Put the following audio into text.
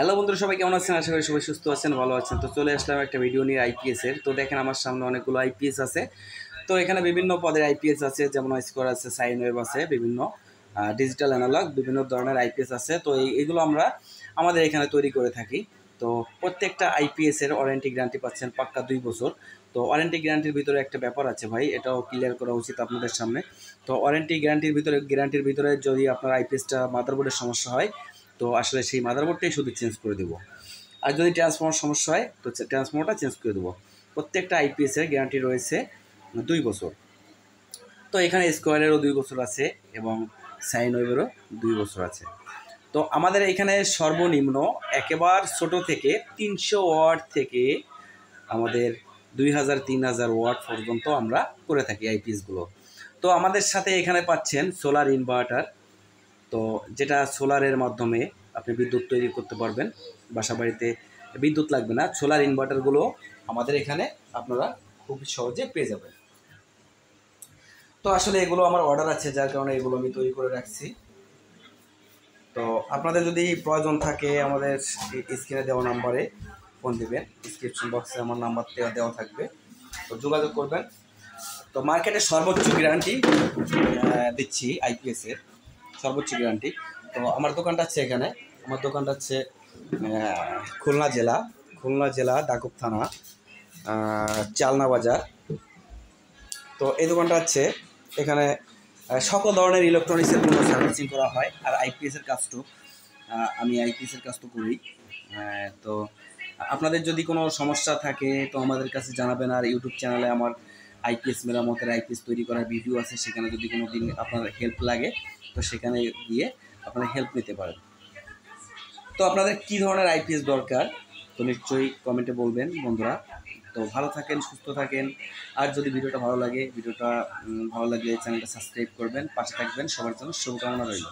Hello বন্ধুরা, সবাই কেমন আছেন? আশা করি সবাই সুস্থ আছেন, ভালো আছেন। তো চলে আসলাম একটা ভিডিও নিয়ে আইপিএসের। তো দেখেন আমার সামনে অনেকগুলো আইপিএস আছে। তো এখানে বিভিন্ন পদের আইপিএস আছে, যেমন স্কোর আছে, সাইন ওয়েভ আছে, বিভিন্ন ডিজিটাল অ্যানালগ বিভিন্ন ধরনের আইপিএস আছে। তো এইগুলো আমরা আমাদের এখানে তৈরি করে থাকি। তো প্রত্যেকটা আইপিএসের ওয়ারেন্টি গ্যারান্টি পাচ্ছেন পাক্কা 2 বছর। তো ওয়ারেন্টি গ্যারান্টির ভিতরে একটা ব্যাপার আছে ভাই, এটাও ক্লিয়ার করা উচিত আপনাদের সামনে। তো ওয়ারেন্টি গ্যারান্টির ভিতরে যদি আপনার আইপিএসটা মাদারবোর্ডের সমস্যা হয়, তো আসলে সেই মাদারবোর্ডটাই শুধু চেঞ্জ করে দেবো। আর যদি ট্রান্সফর্মার সমস্যা হয়, তো ট্রান্সফর্মারটা চেঞ্জ করে দেবো। প্রত্যেকটা আইপিএসের গ্যারান্টি রয়েছে 2 বছর। তো এখানে স্কোয়ারেরও 2 বছর আছে এবং সাইন ওয়েভেরও 2 বছর আছে। তো আমাদের এখানে সর্বনিম্ন একেবারে ছোট থেকে 300 ওয়াট থেকে আমাদের 2000-3000 ওয়াট পর্যন্ত আমরা করে থাকি আইপিএসগুলো। তো আমাদের সাথে এখানে পাচ্ছেন সোলার ইনভার্টার। তো যেটা সোলারের মাধ্যমে আপনি বিদ্যুৎ তৈরি করতে পারবেন। বাসা বাড়িতে বিদ্যুৎ লাগবে না, সোলার ইনভার্টারগুলো আমাদের এখানে আপনারা খুব সহজে পেয়ে যাবেন। তো আসলে এগুলো আমার অর্ডার আছে, যার কারণে এগুলো আমি তৈরি করে রাখছি। তো আপনাদের যদি প্রয়োজন থাকে আমাদের স্ক্রিনে দেওয়া নাম্বারে ফোন দিবেন, ডিসক্রিপশন বক্সে আমার নাম্বার দেওয়া থাকবে, তো যোগাযোগ করবেন। তো মার্কেটে সর্বোচ্চ গ্যারান্টি দিচ্ছি আইপিএসের, সর্বোচ্চ গ্যারান্টি। তো আমার দোকানটা হচ্ছে এখানে, আমার দোকানটা হচ্ছে খুলনা জেলা ডাকুব থানা, চালনা বাজার। তো এই দোকানটা হচ্ছে এখানে সকল ধরনের ইলেকট্রনিক্সের কোনো সার্ভিসিং করা হয়। আর আইপিএসের কাজটা আমি আইপিএসের কাজ তো করি। তো আপনাদের যদি কোনো সমস্যা থাকে তো আমাদের কাছে জানাবেন। আর ইউটিউব চ্যানেলে আমার আইপিএস মেরামতের, আইপিএস তৈরি করার ভিডিও আছে, সেখানে যদি কোনো দিন আপনার হেল্প লাগে তো সেখানে গিয়ে আপনারা হেল্প নিতে পারেন। তো আপনাদের কী ধরনের আইপিএস দরকার তো নিশ্চয়ই কমেন্টে বলবেন বন্ধুরা। তো ভালো থাকেন, সুস্থ থাকেন। আর যদি ভিডিওটা ভালো লাগলে চ্যানেলটা সাবস্ক্রাইব করবেন, পাশে থাকবেন। সবার জন্য শুভকামনা রইল।